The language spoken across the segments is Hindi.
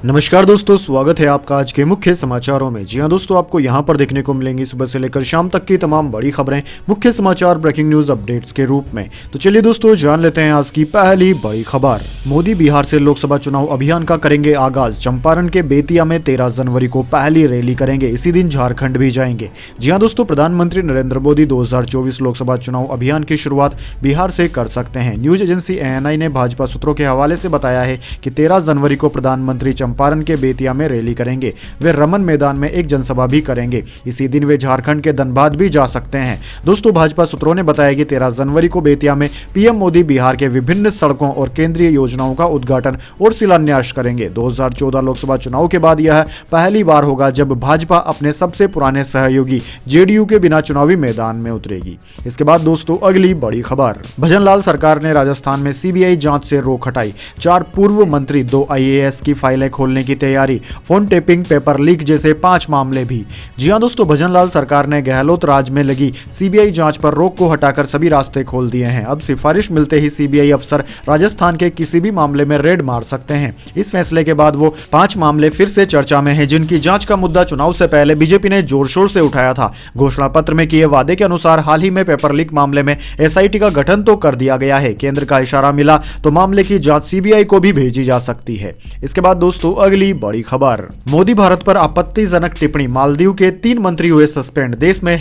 नमस्कार दोस्तों, स्वागत है आपका आज के मुख्य समाचारों में। जी हां दोस्तों, आपको यहां पर देखने को मिलेंगी सुबह से लेकर शाम तक की तमाम बड़ी खबरें मुख्य समाचार ब्रेकिंग न्यूज अपडेट्स के रूप में। तो चलिए दोस्तों, जान लेते हैं आज की पहली बड़ी खबर। मोदी बिहार से लोकसभा चुनाव अभियान का करेंगे आगाज। चंपारण के बेतिया में 13 जनवरी को पहली रैली करेंगे। इसी दिन झारखंड भी जाएंगे। जी हाँ दोस्तों, प्रधानमंत्री नरेंद्र मोदी 2024 लोकसभा चुनाव अभियान की शुरुआत बिहार से कर सकते हैं। न्यूज एजेंसी ANI ने भाजपा सूत्रों के हवाले से बताया है कि 13 जनवरी को प्रधानमंत्री चंपारण के बेतिया में रैली करेंगे। वे रमन मैदान में एक जनसभा भी करेंगे। इसी दिन वे झारखंड के धनबाद भी जा सकते हैं। दोस्तों, भाजपा सूत्रों ने बताया कि 13 जनवरी को बेतिया में PM मोदी बिहार के विभिन्न सड़कों और केंद्रीय योजनाओं का उद्घाटन और शिलान्यास करेंगे। 2014 लोकसभा चुनाव के बाद यह पहली बार होगा जब भाजपा अपने सबसे पुराने सहयोगी JDU के बिना चुनावी मैदान में उतरेगी। इसके बाद दोस्तों, अगली बड़ी खबर। भजनलाल सरकार ने राजस्थान में CBI जांच से रोक हटाई। 4 पूर्व मंत्री, 2 IAS की फाइलें खोलने की तैयारी, फोन टेपिंग, पेपर लीक जैसे 5 मामले भी। जी हां दोस्तों, भजनलाल सरकार ने गहलोत राज में लगी CBI जांच पर रोक को हटाकर सभी रास्ते खोल दिए हैं। अब सिफारिश मिलते ही CBI अफसर राजस्थान के किसी भी मामले में रेड मार सकते हैं। इस फैसले के बाद वो 5 मामले फिर से चर्चा में हैं, जिनकी जांच का मुद्दा चुनाव से पहले बीजेपी ने जोर शोर से उठाया था। घोषणा पत्र में किए वादे के अनुसार हाल ही में पेपर लीक मामले में SIT का गठन तो कर दिया गया है। केंद्र का इशारा मिला तो मामले की जांच CBI को भी भेजी जा सकती है। इसके बाद दोस्तों, अगली बड़ी खबर। मोदी भारत पर आपत्तिजनक टिप्पणी, मालदीव के 3 मंत्री हुए सस्पेंड। देश में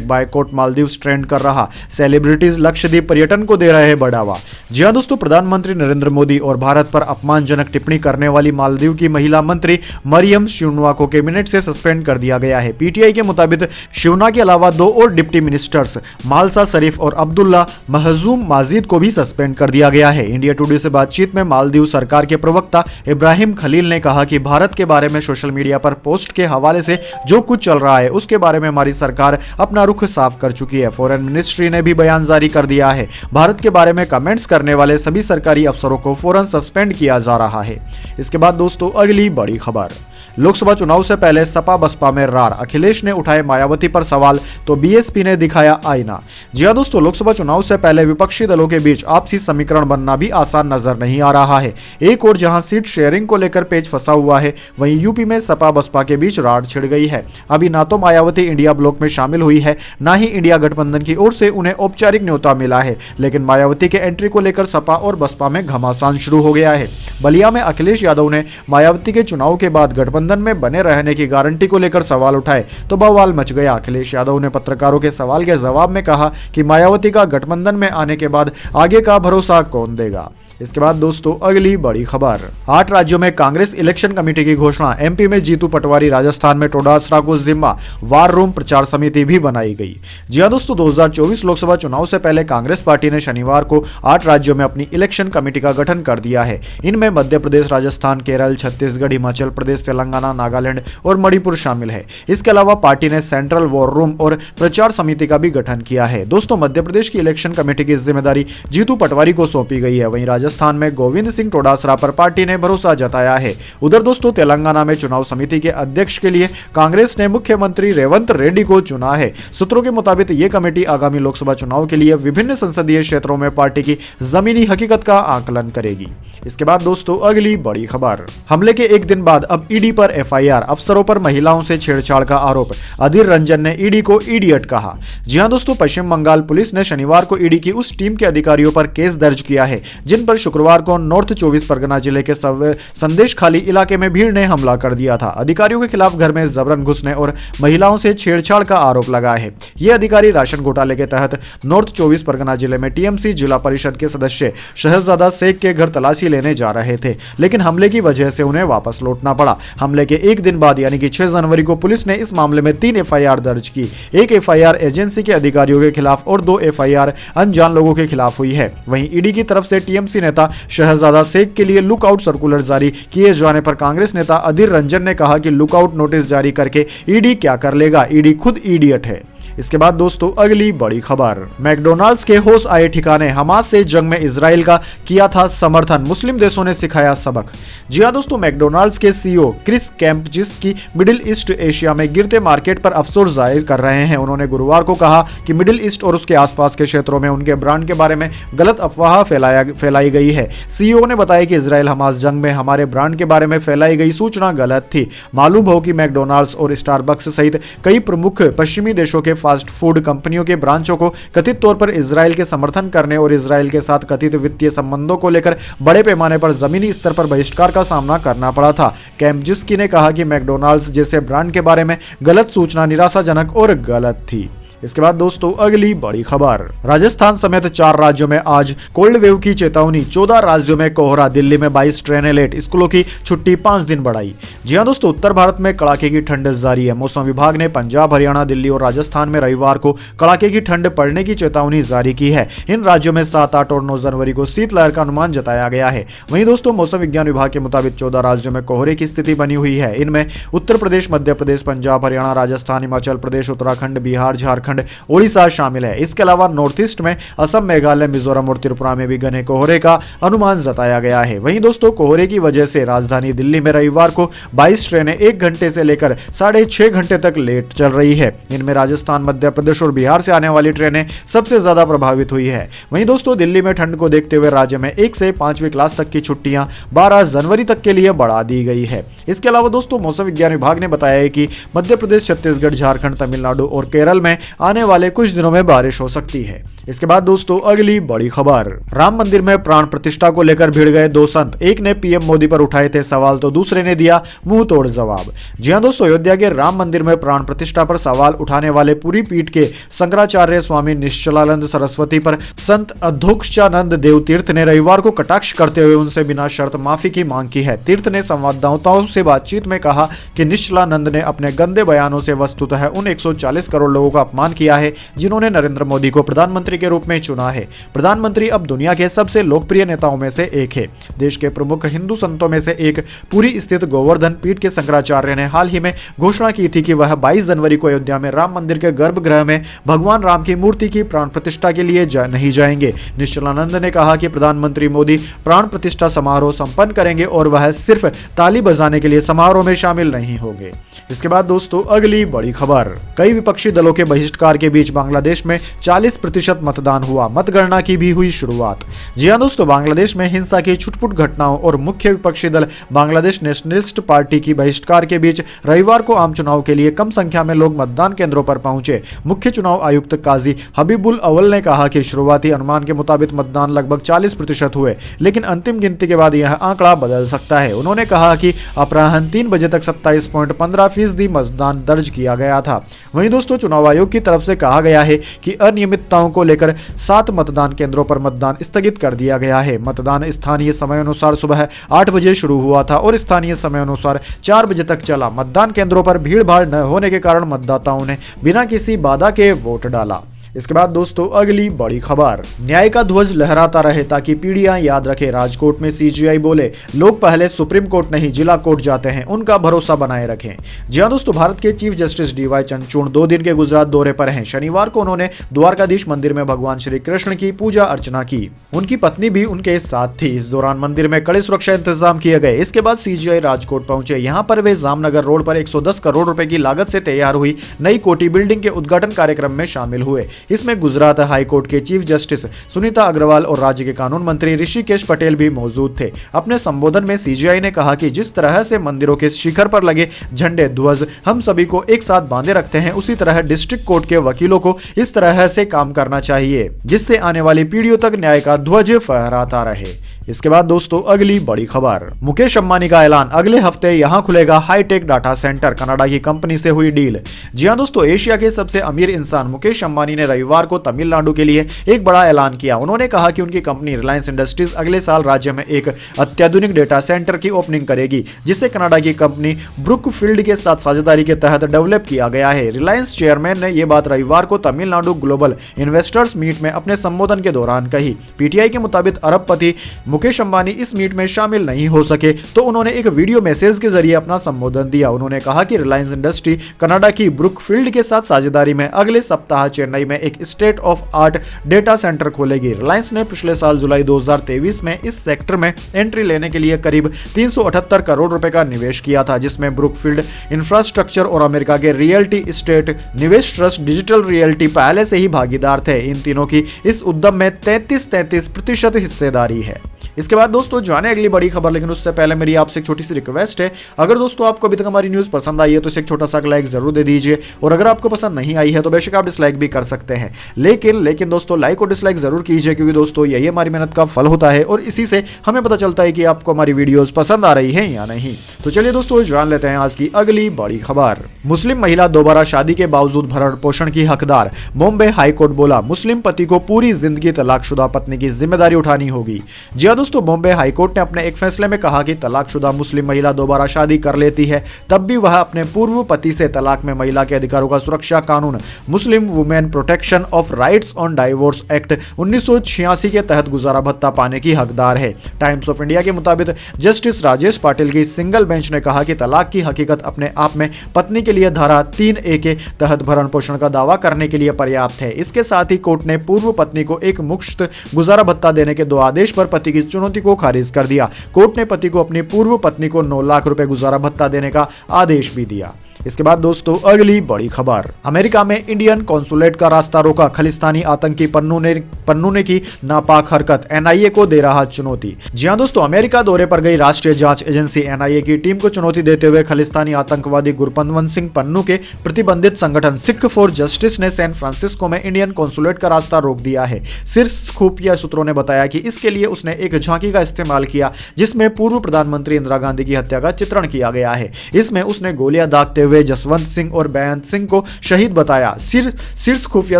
#बायकॉट मालदीव ट्रेंड कर रहा। सेलिब्रिटीज लक्षद्वीप पर्यटन को दे रहे हैं बढ़ावा। जी हां दोस्तों, प्रधानमंत्री नरेंद्र मोदी और भारत पर अपमानजनक टिप्पणी करने वाली मालदीव की महिला मंत्री मरियम शिवना को कैबिनेट से सस्पेंड कर दिया गया है। PTI के मुताबिक शिवना के अलावा 2 और डिप्टी मिनिस्टर्स मालसा शरीफ और अब्दुल्ला महजूम माजिद को भी सस्पेंड कर दिया गया है। इंडिया टुडे से बातचीत में मालदीव सरकार के प्रवक्ता इब्राहिम खलील ने कहा कि भारत के बारे में सोशल मीडिया पर पोस्ट के हवाले से जो कुछ चल रहा है उसके बारे में हमारी सरकार अपना रुख साफ कर चुकी है। फॉरेन मिनिस्ट्री ने भी बयान जारी कर दिया है। भारत के बारे में कमेंट्स करने वाले सभी सरकारी अफसरों को फौरन सस्पेंड किया जा रहा है। इसके बाद दोस्तों, अगली बड़ी खबर। लोकसभा चुनाव से पहले सपा बसपा में रार। अखिलेश ने उठाए मायावती पर सवाल तो BSP ने दिखाया आईना। जी हां दोस्तों, लोकसभा चुनाव से पहले विपक्षी दलों के बीच आपसी समीकरण बनना भी आसान नजर नहीं आ रहा है। एक और जहां सीट शेयरिंग को लेकर पेच फंसा हुआ है, वहीं यूपी में सपा बसपा के बीच रार छिड़ गई है। अभी ना तो मायावती इंडिया ब्लॉक में शामिल हुई है, ना ही इंडिया गठबंधन की ओर से उन्हें औपचारिक न्योता मिला है। लेकिन मायावती के एंट्री को लेकर सपा और बसपा में घमासान शुरू हो गया है। बलिया में अखिलेश यादव ने मायावती के चुनाव के बाद गठबंधन में बने रहने की गारंटी को लेकर सवाल उठाए तो बवाल मच गया। अखिलेश यादव ने पत्रकारों के सवाल के जवाब में कहा कि मायावती का गठबंधन में आने के बाद आगे का भरोसा कौन देगा। इसके बाद दोस्तों, अगली बड़ी खबर। 8 राज्यों में कांग्रेस इलेक्शन कमेटी की घोषणा। MP में जीतू पटवारी, राजस्थान में टोडासरा को जिम्मा। वार रूम प्रचार समिति भी बनाई गई। जी हां दोस्तों, 2024 लोकसभा चुनाव से पहले कांग्रेस पार्टी ने शनिवार को 8 राज्यों में अपनी इलेक्शन कमेटी का गठन कर दिया है। इनमें मध्य प्रदेश, राजस्थान, केरल, छत्तीसगढ़, हिमाचल प्रदेश, तेलंगाना, नागालैंड और मणिपुर शामिल है। इसके अलावा पार्टी ने सेंट्रल वॉर रूम और प्रचार समिति का भी गठन किया है। दोस्तों, मध्य प्रदेश की इलेक्शन कमेटी की जिम्मेदारी जीतू पटवारी को सौंपी गई है। वहीं राजस्थान में गोविंद सिंह टोडासरा पर पार्टी ने भरोसा जताया है। उधर दोस्तों, तेलंगाना में चुनाव समिति के अध्यक्ष के लिए कांग्रेस ने मुख्यमंत्री रेवंत रेड्डी को चुना है। सूत्रों के मुताबिक ये कमेटी आगामी लोकसभा चुनाव के लिए विभिन्न संसदीय क्षेत्रों में पार्टी की जमीनी हकीकत का आकलन करेगी। इसके बाद दोस्तों, अगली बड़ी खबर। हमले के एक दिन बाद अब ED पर FIR। अफसरों पर महिलाओं से छेड़छाड़ का आरोप। अधीर रंजन ने ED को इडियट कहा। जी हां दोस्तों, पश्चिम बंगाल पुलिस ने शनिवार को ED की उस टीम के अधिकारियों पर केस दर्ज किया है जिन पर शुक्रवार को नॉर्थ 24 परगना जिले के संदेश खाली इलाके में भीड़ ने हमला कर दिया था। अधिकारियों के खिलाफ घर में जबरन घुसने और महिलाओं से छेड़छाड़ का आरोप लगा है। ये अधिकारी राशन घोटाले के तहत नॉर्थ 24 परगना जिले में TMC जिला परिषद के सदस्य शहजादा शेख के घर तलाशी लेने जा रहे थे, लेकिन हमले की वजह से उन्हें वापस लौटना पड़ा। हमले के एक दिन बाद यानी कि 6 जनवरी को पुलिस ने इस मामले में 3 FIR दर्ज की। एक FIR एजेंसी के अधिकारियों के खिलाफ और 2 FIR अनजान लोगों के खिलाफ हुई है। वहीं ED की तरफ से TMC नेता शहजादा शेख के लिए लुकआउट सर्कुलर जारी किए जाने पर कांग्रेस नेता अधीर रंजन ने कहा कि लुकआउट नोटिस जारी करके ED क्या कर लेगा, ED खुद इडियट है। इसके बाद दोस्तों अगली बड़ी खबर, मैकडोनाल्ड्स के होश आए ठिकाने, हमास से जंग में इजराइल का किया था समर्थन, मुस्लिम देशों ने सिखाया सबक। जी हां दोस्तों, मैकडोनाल्ड्स के सीईओ क्रिस कैम्प जिसकी मिडिल ईस्ट एशिया में गिरते मार्केट पर अफसोस जाहिर कर रहे हैं, उन्होंने गुरुवार को कहा कि मिडिल ईस्ट और उसके आसपास के क्षेत्रों में उनके ब्रांड के बारे में गलत अफवाह फैलाई गई है। सीईओ ने बताया कि इजराइल हमास जंग में हमारे ब्रांड के बारे में फैलाई गई सूचना गलत थी। मालूम हो कि मैकडोनाल्ड्स और स्टारबक्स सहित कई प्रमुख पश्चिमी देशों के फास्ट फूड कंपनियों के ब्रांचों को कथित तौर पर इजराइल के समर्थन करने और इजराइल के साथ कथित वित्तीय संबंधों को लेकर बड़े पैमाने पर जमीनी स्तर पर बहिष्कार का सामना करना पड़ा था। कैम्पजिस्की ने कहा कि मैकडोनाल्ड्स जैसे ब्रांड के बारे में गलत सूचना निराशाजनक और गलत थी। इसके बाद दोस्तों अगली बड़ी खबर, राजस्थान समेत 4 राज्यों में आज कोल्ड वेव की चेतावनी, 14 राज्यों में कोहरा, दिल्ली में 22 ट्रेनें लेट, स्कूलों की छुट्टी 5 दिन बढ़ाई। जी हां दोस्तों, उत्तर भारत में कड़ाके की ठंड जारी है। मौसम विभाग ने पंजाब, हरियाणा, दिल्ली और राजस्थान में रविवार को कड़ाके की ठंड पड़ने की चेतावनी जारी की है। इन राज्यों में 7, 8 और 9 जनवरी को शीतलहर का अनुमान जताया गया है। वहीं दोस्तों मौसम विज्ञान विभाग के मुताबिक 14 राज्यों में कोहरे की स्थिति बनी हुई है। इनमें उत्तर प्रदेश, मध्य प्रदेश, पंजाब, हरियाणा, राजस्थान, हिमाचल प्रदेश, उत्तराखंड, बिहार, झारखंड, ओडिशा शामिल है। इसके अलावा नॉर्थ ईस्ट में असम, मेघालय, मिजोरम और त्रिपुरा में भी घने कोहरे का अनुमान जताया गया है। वहीं दोस्तों कोहरे की वजह से राजधानी दिल्ली में रविवार को 22 ट्रेनें 1 घंटे से लेकर 6.5 घंटे तक लेट चल रही है। इनमें राजस्थान, मध्य प्रदेश और बिहार से आने वाली ट्रेनें सबसे ज्यादा प्रभावित हुई है। वहीं दोस्तों दिल्ली में ठंड को देखते हुए राज्य में 1 से 5वीं क्लास तक की छुट्टियां 12 जनवरी तक के लिए बढ़ा दी गई है। इसके अलावा दोस्तों मौसम विज्ञान विभाग ने बताया है कि मध्य प्रदेश, छत्तीसगढ़, झारखंड, तमिलनाडु और केरल में आने वाले कुछ दिनों में बारिश हो सकती है। इसके बाद दोस्तों अगली बड़ी खबर, राम मंदिर में प्राण प्रतिष्ठा को लेकर भिड़ गए 2 संत, एक ने पीएम मोदी पर उठाए थे सवाल तो दूसरे ने दिया मुंह तोड़ जवाब। जी हां दोस्तों, अयोध्या के राम मंदिर में प्राण प्रतिष्ठा पर सवाल उठाने वाले पूरी पीठ के शंकराचार्य स्वामी निश्चलानंद सरस्वती पर संत अधोक्षानंद देव तीर्थ ने रविवार को कटाक्ष करते हुए उनसे बिना शर्त माफी की मांग की है। तीर्थ ने संवाददाताओं से बातचीत में कहा कि निश्चलानंद ने अपने गंदे बयानों से वस्तुतः उन 140 करोड़ लोगों का अपमान किया है जिन्होंने नरेंद्र मोदी को प्रधानमंत्री के रूप में चुना है। प्रधानमंत्री अब दुनिया के सबसे लोकप्रिय नेताओं में से एक है। देश के प्रमुख हिंदू संतों में से एक पुरी स्थित गोवर्धन पीठ के शंकराचार्य ने हाल ही में घोषणा की थी कि वह 22 जनवरी को अयोध्या में राम मंदिर के गर्भगृह में भगवान राम की मूर्ति की प्राण प्रतिष्ठा के लिए नहीं जाएंगे। निश्चलानंद ने कहा कि प्रधानमंत्री मोदी प्राण प्रतिष्ठा समारोह संपन्न करेंगे और वह सिर्फ ताली बजाने के लिए समारोह में शामिल नहीं होंगे। इसके बाद दोस्तों अगली बड़ी खबर, कई विपक्षी दलों के बहिष्कार के बीच बांग्लादेश में 40% मतदान हुआ, मतगणना की भी हुई शुरुआत। जी हां दोस्तों, बांग्लादेश में हिंसा की छुटपुट घटनाओं और मुख्य विपक्षी दल बांग्लादेश नेशनलिस्ट पार्टी की बहिष्कार के बीच रविवार को आम चुनाव के लिए कम संख्या में लोग मतदान केंद्रों पर पहुंचे। मुख्य चुनाव आयुक्त काजी हबीबुल अव्वल ने कहा कि शुरुआती अनुमान के मुताबिक मतदान लगभग 40% हुए, लेकिन अंतिम गिनती के बाद यह आंकड़ा बदल सकता है। उन्होंने कहा कि अपराह्न 3 बजे तक 27.15% मतदान दर्ज किया गया था। वहीं दोस्तों चुनाव आयोग की तरफ से कहा गया है कि अनियमितताओं को लेकर 7 मतदान केंद्रों पर मतदान स्थगित कर दिया गया है। मतदान स्थानीय समय अनुसार सुबह 8 बजे शुरू हुआ था और स्थानीय समय अनुसार 4 बजे तक चला। मतदान केंद्रों पर भीड़ भाड़ न होने के कारण मतदाताओं ने बिना किसी बाधा के वोट डाला। इसके बाद दोस्तों अगली बड़ी खबर, न्याय का ध्वज लहराता रहे ताकि पीढ़ियां याद रखें। राजकोट में सीजीआई बोले लोग पहले सुप्रीम कोर्ट नहीं जिला कोर्ट जाते हैं, उनका भरोसा बनाए रखें। जी हां दोस्तों, भारत के चीफ जस्टिस डीवाई चंद्रचूड़ 2 दिन के गुजरात दौरे पर हैं। शनिवार को उन्होंने द्वारकाधीश मंदिर में भगवान श्री कृष्ण की पूजा अर्चना की। उनकी पत्नी भी उनके साथ थी। इस दौरान मंदिर में कड़े सुरक्षा इंतजाम किए गए। इसके बाद सीजीआई राजकोट पहुंचे। यहाँ पर वे जामनगर रोड पर 110 करोड़ रुपए की लागत से तैयार हुई नई कोठी बिल्डिंग के उद्घाटन कार्यक्रम में शामिल हुए। इसमें गुजरात हाई कोर्ट के चीफ जस्टिस सुनीता अग्रवाल और राज्य के कानून मंत्री ऋषिकेश पटेल भी मौजूद थे। अपने संबोधन में सीजीआई ने कहा कि जिस तरह से मंदिरों के शिखर पर लगे झंडे ध्वज हम सभी को एक साथ बांधे रखते हैं, उसी तरह डिस्ट्रिक्ट कोर्ट के वकीलों को इस तरह से काम करना चाहिए जिससे आने वाली पीढ़ियों तक न्याय का ध्वज फहराता रहे। इसके बाद दोस्तों अगली बड़ी खबर, मुकेश अंबानी का ऐलान, अगले हफ्ते यहां खुलेगा हाईटेक डाटा सेंटर, कनाडा की कंपनी से हुई डील। जी हां दोस्तों, एशिया के सबसे अमीर इंसान मुकेश अंबानी ने रविवार को तमिलनाडु के लिए एक बड़ा ऐलान किया। उन्होंने कहा कि उनकी कंपनी रिलायंस इंडस्ट्रीज अगले साल राज्य में एक अत्याधुनिक डेटा सेंटर की ओपनिंग करेगी, जिसे कनाडा की कंपनी ब्रुकफील्ड के साथ साझेदारी के तहत डेवलप किया गया है। रिलायंस चेयरमैन ने यह बात रविवार को तमिलनाडु ग्लोबल इन्वेस्टर्स मीट में अपने संबोधन के दौरान कही। पीटीआई के मुताबिक अरबपति मुकेश अंबानी इस मीट में शामिल नहीं हो सके तो उन्होंने एक वीडियो मैसेज के जरिए अपना संबोधन दिया। उन्होंने कहा कि रिलायंस इंडस्ट्री कनाडा की ब्रुकफील्ड के साथ साझेदारी में अगले सप्ताह चेन्नई में एक state of art data centre खोलेगी। रिलायंस ने पिछले साल जुलाई 2023 में इस सेक्टर में एंट्री लेने के लिए करीब 378 करोड़ रुपए का निवेश किया था, जिसमें ब्रुकफील्ड इंफ्रास्ट्रक्चर और अमेरिका के रियल्टी स्टेट निवेश ट्रस्ट डिजिटल रियल्टी पहले से ही भागीदार थे। इन तीनों की इस उद्यम में 33% हिस्सेदारी है। इसके बाद दोस्तों जाने अगली बड़ी खबर, लेकिन उससे पहले मेरी आपसे एक छोटी सी रिक्वेस्ट है, अगर दोस्तों आपको अभी तक हमारी न्यूज़ पसंद आई है तो इसे एक छोटा सा लाइक जरूर दे दीजिए, और अगर आपको पसंद नहीं आई है तो बेशक आप डिसलाइक भी कर सकते हैं, लेकिन दोस्तों लाइक और डिसलाइक जरूर कीजिए, क्योंकि दोस्तों यही हमारी मेहनत का फल होता है और इसी से हमें पता चलता है कि आपको हमारी वीडियोस पसंद आ रही है या नहीं। तो चलिए दोस्तों जान लेते हैं आज की अगली बड़ी खबर। मुस्लिम महिला दोबारा शादी के बावजूद भरण पोषण की हकदार, बॉम्बे हाईकोर्ट बोला मुस्लिम पति को पूरी जिंदगी तलाकशुदा पत्नी की जिम्मेदारी उठानी होगी। जी हां दोस्तों, बॉम्बे हाईकोर्ट ने अपने एक फैसले में कहा कि तलाकशुदा मुस्लिम महिला दोबारा शादी कर लेती है तब भी वह अपने पूर्व पति से तलाक में महिला के अधिकारों का सुरक्षा कानून Muslim women protection of rights on divorce act 1986 के तहत गुजारा भत्ता पाने की हकदार है। टाइम्स ऑफ इंडिया के मुताबिक जस्टिस राजेश पाटिल की सिंगल बेंच ने कहा कि तलाक की हकीकत अपने आप में पत्नी के लिए धारा 3A के तहत भरण पोषण का दावा करने के लिए पर्याप्त है। इसके साथ ही कोर्ट ने पूर्व पत्नी को एक मुश्त गुजारा भत्ता देने के 2 आदेश पर पति की चुनौती को खारिज कर दिया। कोर्ट ने पति को अपनी पूर्व पत्नी को 9 लाख रुपए गुजारा भत्ता देने का आदेश भी दिया। इसके बाद दोस्तों अगली बड़ी खबर, अमेरिका में इंडियन कॉन्सुलेट का रास्ता रोका, खालिस्तानी आतंकी पन्नू ने की नापाक हरकत, NIA को दे रहा चुनौती। जी हां दोस्तों, अमेरिका दौरे पर गई राष्ट्रीय जांच एजेंसी NIA की टीम को चुनौती देते हुए खालिस्तानी आतंकवादी गुरपतवंत सिंह पन्नू के प्रतिबंधित संगठन सिख फॉर जस्टिस ने सैन फ्रांसिस्को में इंडियन कॉन्सुलेट का रास्ता रोक दिया है। शीर्ष खुफिया सूत्रों ने बताया कि इसके लिए उसने एक झांकी का इस्तेमाल किया जिसमें पूर्व प्रधानमंत्री इंदिरा गांधी की हत्या का चित्रण किया गया है। इसमें उसने गोलियां दागते हुए जसवंत सिंह और बेअंत सिंह को शहीद बताया। शीर्ष खुफिया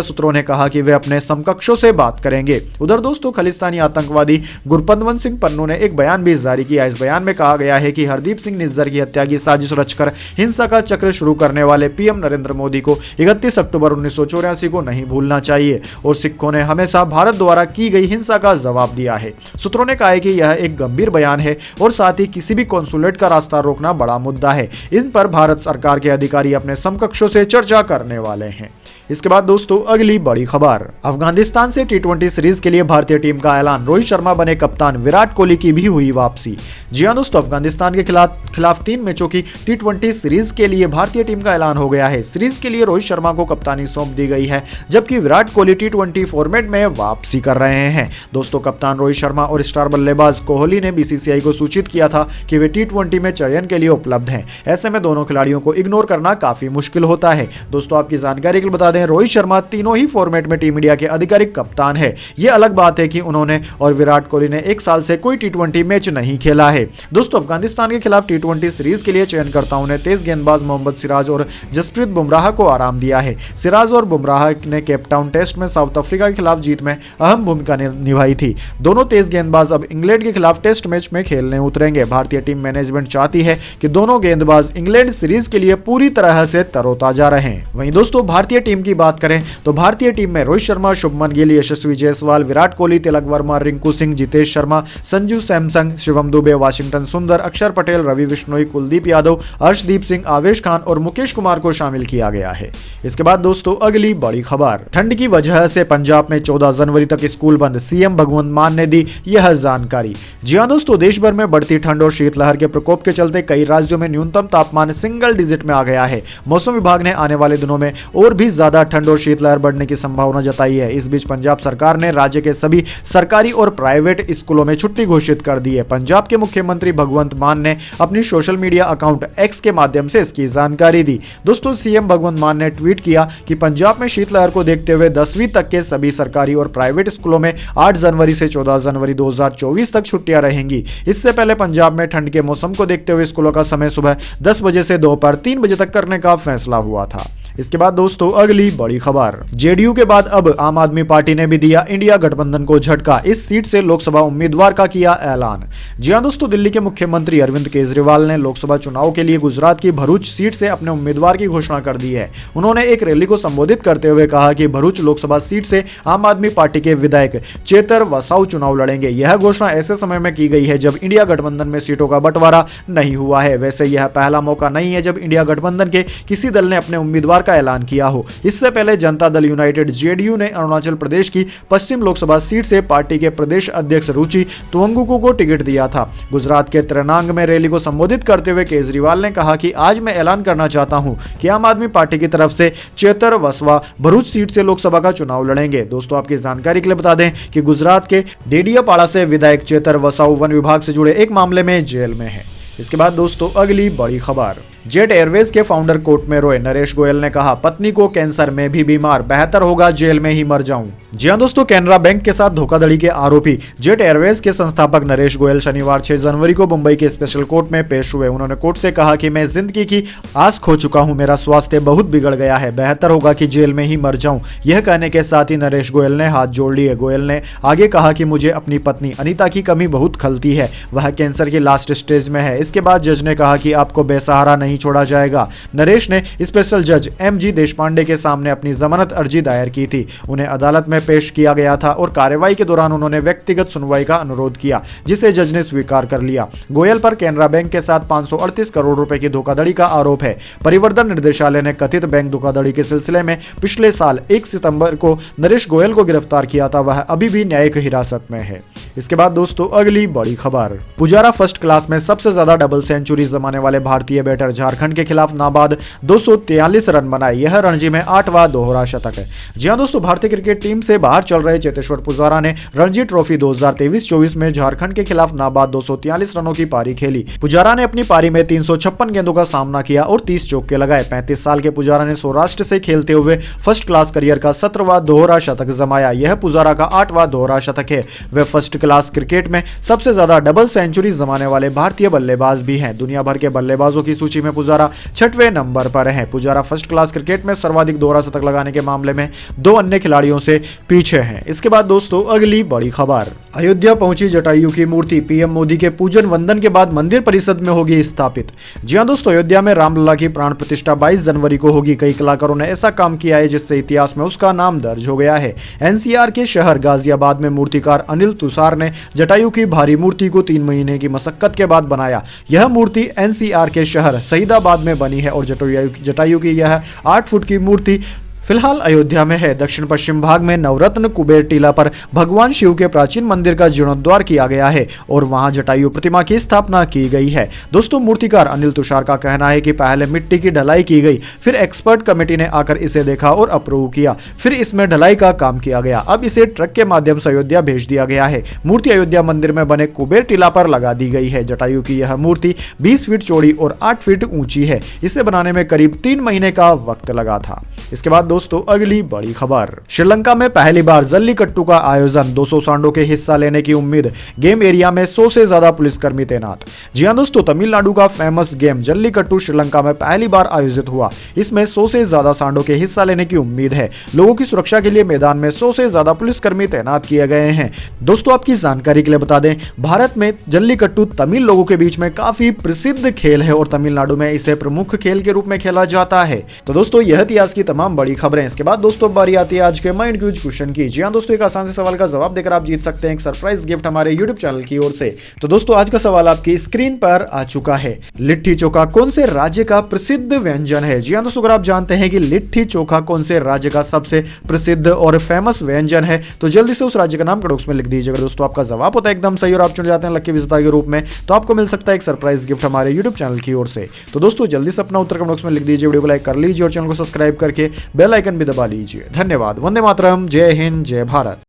सूत्रों ने कहा कि वे अपने समकक्षों से बात करेंगे। उधर दोस्तों खालिस्तानी आतंकवादी गुरपतवंत सिंह पन्नू ने एक बयान भी जारी किया। इस बयान में कहा गया है कि हरदीप सिंह निज्जर की हत्या की साजिश रचकर हिंसा का चक्र शुरू करने वाले PM नरेंद्र मोदी को 31 अक्टूबर 1984 को नहीं भूलना चाहिए और सिखों ने हमेशा भारत द्वारा की गई हिंसा का जवाब दिया है। सूत्रों ने कहा है कि यह एक गंभीर बयान है और साथ ही किसी भी कॉन्सुलेट का रास्ता रोकना बड़ा मुद्दा है। इन पर भारत सरकार के अधिकारी अपने समकक्षों से चर्चा करने वाले हैं। इसके बाद दोस्तों अगली बड़ी खबर, अफगानिस्तान से T20 सीरीज के लिए भारतीय टीम का ऐलान, रोहित शर्मा बने कप्तान, विराट कोहली की भी हुई वापसी। जी हां दोस्तों, अफगानिस्तान के खिलाफ 3 मैचों की T20 सीरीज के लिए भारतीय टीम का ऐलान हो गया है। सीरीज के लिए रोहित शर्मा को कप्तानी सौंप दी गई है, जबकि विराट कोहली T20 फॉर्मेट में वापसी कर रहे हैं। दोस्तों कप्तान रोहित शर्मा और स्टार बल्लेबाज कोहली ने BCCI को सूचित किया था कि वे T20 में चयन के लिए उपलब्ध हैं। ऐसे में दोनों खिलाड़ियों को इग्नोर करना काफी मुश्किल होता है। दोस्तों आपकी जानकारी के लिए बता दें, रोहित शर्मा तीनों ही फॉर्मेट में टीम इंडिया के आधिकारिक कप्तान है। यह अलग बात है कि उन्होंने और विराट कोहली ने 1 साल से कोई T20 मैच नहीं खेला है। दोस्तों अफगानिस्तान के खिलाफ T20 सीरीज के लिए चयनकर्ताओं ने तेज गेंदबाज मोहम्मद सिराज और जसप्रीत बुमराह को आराम दिया है। सिराज और बुमराह ने केपटाउन टेस्ट में साउथ अफ्रीका के खिलाफ जीत में अहम भूमिका निभाई थी। दोनों तेज गेंदबाज अब इंग्लैंड के खिलाफ टेस्ट मैच में खेलने उतरेंगे। भारतीय टीम मैनेजमेंट चाहती है कि दोनों गेंदबाज इंग्लैंड सीरीज के लिए पूरी तरह से तरोताजा रहें। वहीं दोस्तों भारतीय टीम की बात करें तो भारतीय टीम में रोहित शर्मा, शुभमन गिल, यशस्वी जायसवाल, विराट कोहली, तिलक वर्मा, रिंकू सिंह, जितेश शर्मा, संजू सैमसंग, शिवम दुबे, वाशिंगटन सुंदर, अक्षर पटेल, रवि बिश्नोई, कुलदीप यादव, अर्शदीप सिंह, आवेश खान और मुकेश कुमार को शामिल किया गया है। इसके बाद दोस्तों अगली बड़ी खबर, ठंड की वजह से पंजाब में 14 जनवरी तक स्कूल बंद, CM भगवंत मान ने दी यह जानकारी। जी हां दोस्तों, देश भर में बढ़ती ठंड और शीतलहर के प्रकोप के चलते कई राज्यों में न्यूनतम तापमान सिंगल डिजिट में आ गया है। मौसम विभाग ने आने वाले दिनों में और भी ज्यादा ठंड और शीतलहर बढ़ने की संभावना जताई है। इस बीच पंजाब सरकार ने राज्य के सभी सरकारी और प्राइवेट स्कूलों में छुट्टी घोषित कर दी है। पंजाब के मुख्यमंत्री भगवंत मान ने अपनी सोशल मीडिया अकाउंट X के माध्यम से इसकी जानकारी दी। दोस्तों CM भगवंत मान ने ट्वीट किया कि पंजाब में शीतलहर को देखते हुए 10वीं तक के सभी सरकारी और प्राइवेट स्कूलों में 8 जनवरी से 14 जनवरी 2024 तक छुट्टियां रहेंगी। इससे पहले पंजाब में ठंड के मौसम को देखते हुए स्कूलों का समय सुबह 10 बजे से दोपहर 3 बजे तक करने का फैसला हुआ था। इसके बाद दोस्तों अगली बड़ी खबर, जेडीयू के बाद अब आम आदमी पार्टी ने भी दिया इंडिया गठबंधन को झटका, इस सीट से लोकसभा उम्मीदवार का किया ऐलान। जी हां दोस्तों, दिल्ली के मुख्यमंत्री अरविंद केजरीवाल ने लोकसभा चुनाव के लिए गुजरात की भरूच सीट से अपने उम्मीदवार की घोषणा कर दी है। उन्होंने एक रैली को संबोधित करते हुए कहा कि भरूच लोकसभा सीट से आम आदमी पार्टी के विधायक चेतर वसाऊ चुनाव लड़ेंगे। यह घोषणा ऐसे समय में की गई है जब इंडिया गठबंधन में सीटों का बंटवारा नहीं हुआ है। वैसे यह पहला मौका नहीं है जब इंडिया गठबंधन के किसी दल ने अपने उम्मीदवार का ऐलान किया हो। इससे पहले जनता दल यूनाइटेड जेडीयू ने अरुणाचल प्रदेश की पश्चिम लोकसभा सीट से पार्टी के प्रदेश अध्यक्ष रुचि तुंगुकु को टिकट दिया था। गुजरात के त्रेनांग में रैली को संबोधित करते हुए केजरीवाल ने कहा कि आज मैं ऐलान करना चाहता हूं कि आम आदमी पार्टी की तरफ से चेतर वसवा भरूच सीट से लोकसभा का चुनाव लड़ेंगे। दोस्तों आपकी जानकारी के लिए बता दें कि गुजरात के डेडियापाड़ा से विधायक चेतर वसाऊ वन विभाग से जुड़े एक मामले में जेल में है। इसके बाद दोस्तों अगली बड़ी खबर, जेट एयरवेज के फाउंडर कोर्ट में रोए, नरेश गोयल ने कहा पत्नी को कैंसर में भी बीमार, बेहतर होगा जेल में ही मर जाऊं। जी हां दोस्तों, कैनरा बैंक के साथ धोखाधड़ी के आरोपी जेट एयरवेज के संस्थापक नरेश गोयल शनिवार 6 जनवरी को मुंबई के स्पेशल कोर्ट में पेश हुए। उन्होंने कोर्ट से कहा कि मैं जिंदगी की आस खो चुका हूं, मेरा स्वास्थ्य बहुत बिगड़ गया है, बेहतर होगा कि जेल में ही मर जाऊं। यह कहने के साथ ही नरेश गोयल ने हाथ जोड़ लिए। गोयल ने आगे कहा कि मुझे अपनी पत्नी अनीता की कमी बहुत खलती है, वह कैंसर की लास्ट स्टेज में है। इसके बाद जज ने कहा कि आपको बेसहारा नहीं छोड़ा जाएगा। नरेश ने स्पेशल जज एम.जी. देशपांडे के सामने अपनी जमानत अर्जी दायर की थी। उन्हें अदालत में पेश किया गया था और कार्रवाई के दौरान उन्होंने व्यक्तिगत सुनवाई का अनुरोध किया, जिसे जज ने स्वीकार कर लिया। गोयल पर कैनरा बैंक के साथ 538 करोड़ रुपए की धोखाधड़ी का आरोप है। परिवर्तन निर्देशालय ने कथित बैंक धोखाधड़ी के सिलसिले में पिछले साल 1 सितंबर को नरेश गोयल को गिरफ्तार किया था। वह अभी भी न्यायिक हिरासत में है। इसके बाद दोस्तों अगली बड़ी खबर, पुजारा फर्स्ट क्लास में सबसे ज्यादा डबल सेंचुरी जमाने वाले भारतीय बैटर, झारखंड के खिलाफ नाबाद 243 रन बनाए। यह रणजी में 8वां दोहरा शतक है। जी हां दोस्तों, भारतीय क्रिकेट टीम से बाहर चल रहे चेतेश्वर पुजारा ने रणजी ट्रॉफी 2023-24 में झारखंड के खिलाफ नाबाद 243 रनों की पारी खेली। पुजारा ने अपनी पारी में 356 गेंदों का सामना किया और 30 चौके लगाए। 35 साल के पुजारा ने सौराष्ट्र से खेलते हुए फर्स्ट क्लास करियर का 17वां दोहरा शतक जमाया। यह पुजारा का 8वां दोहरा शतक है। वह फर्स्ट क्लास क्रिकेट में सबसे ज्यादा डबल सेंचुरी जमाने वाले भारतीय बल्लेबाज भी हैं। दुनिया भर के बल्लेबाजों की सूची में पुजारा 6वें नंबर पर है। पुजारा फर्स्ट क्लास क्रिकेट में सर्वाधिक दोहरा शतक लगाने के मामले में 2 अन्य खिलाड़ियों से पीछे हैं। इसके बाद दोस्तों अगली बड़ी खबर, अयोध्या पहुंची जटायु की मूर्ति, पीएम मोदी के पूजन वंदन के बाद मंदिर परिषद में होगी स्थापित। जी हां दोस्तों, अयोध्या में रामलला की प्राण प्रतिष्ठा 22 जनवरी को होगी। कई कलाकारों ने ऐसा काम किया है जिससे इतिहास में उसका नाम दर्ज हो गया है। एनसीआर के शहर गाजियाबाद में मूर्तिकार अनिल तुषार ने जटायु की भारी मूर्ति को 3 महीने की मशक्कत के बाद बनाया। यह मूर्ति एनसीआर के शहर सईदाबाद में बनी है और जटायु की यह 8 फुट की मूर्ति फिलहाल अयोध्या में है। दक्षिण पश्चिम भाग में नवरत्न कुबेर टीला पर भगवान शिव के प्राचीन मंदिर का जीर्णोद्धार किया गया है और वहां जटायु प्रतिमा की स्थापना की गई है। दोस्तों, मूर्तिकार अनिल तुषार का कहना है कि पहले मिट्टी की ढलाई की गई, फिर एक्सपर्ट कमेटी ने आकर इसे देखा और अप्रूव किया, फिर इसमें ढलाई का काम किया गया। अब इसे ट्रक के माध्यम से अयोध्या भेज दिया गया है। मूर्ति अयोध्या मंदिर में बने कुबेर टीला पर लगा दी गई है। जटायु की यह मूर्ति 20 फीट चौड़ी और 8 फीट ऊंची है। इसे बनाने में करीब 3 महीने का वक्त लगा था। इसके बाद दोस्तों अगली बड़ी खबर, श्रीलंका में पहली बार जल्लीकट्टू का आयोजन, 200 सांडों के हिस्सा लेने की उम्मीद, गेम एरिया में 100 से ज्यादा पुलिसकर्मी तैनात। जी हां दोस्तों, तमिलनाडु का फेमस गेम जल्लीकट्टू श्रीलंका में पहली बार आयोजित हुआ। इसमें 100 से ज्यादा सांडों के हिस्सा लेने की उम्मीद है। लोगों की सुरक्षा के लिए मैदान में 100 से ज्यादा पुलिसकर्मी तैनात किए गए हैं। दोस्तों आपकी जानकारी के लिए बता दें, भारत में जल्लीकट्टू तमिल लोगों के बीच में काफी प्रसिद्ध खेल है और तमिलनाडु में इसे प्रमुख खेल के रूप में खेला जाता है। तो दोस्तों यह इतिहास की तमाम बड़ी खबरें। इसके बाद दोस्तों बारी आती है आज के माइंड क्यूज क्वेश्चन की। जी हां दोस्तों, एक आसान से सवाल का जवाब देकर आप जीत सकते हैं एक सरप्राइज गिफ्ट हमारे यूट्यूब चैनल की ओर से। तो दोस्तों आज का सवाल आपकी स्क्रीन पर आ चुका है। लिट्टी चोखा कौन से राज्य का प्रसिद्ध व्यंजन है? जी हां दोस्तों, अगर आप जानते हैं कि लिट्टी चोखा कौन से राज्य का सबसे प्रसिद्ध और फेमस व्यंजन है तो जल्दी से उस राज्य का नाम कमेंट बॉक्स में लिख दीजिए। अगर दोस्तों आपका जवाब होता है एकदम सही और आप चुन जाते हैं लकी विजेता के रूप में तो आपको मिल सकता है एक सरप्राइज गिफ्ट हमारे यूट्यूब चैनल की ओर से। तो दोस्तों जल्दी से अपना उत्तर कमेंट बॉक्स में लिख दीजिए, वीडियो को लाइक कर लीजिए और चैनल को सब्सक्राइब करके बेल आइकन भी दबा लीजिए। धन्यवाद। वंदे मातरम। जय हिंद, जय भारत।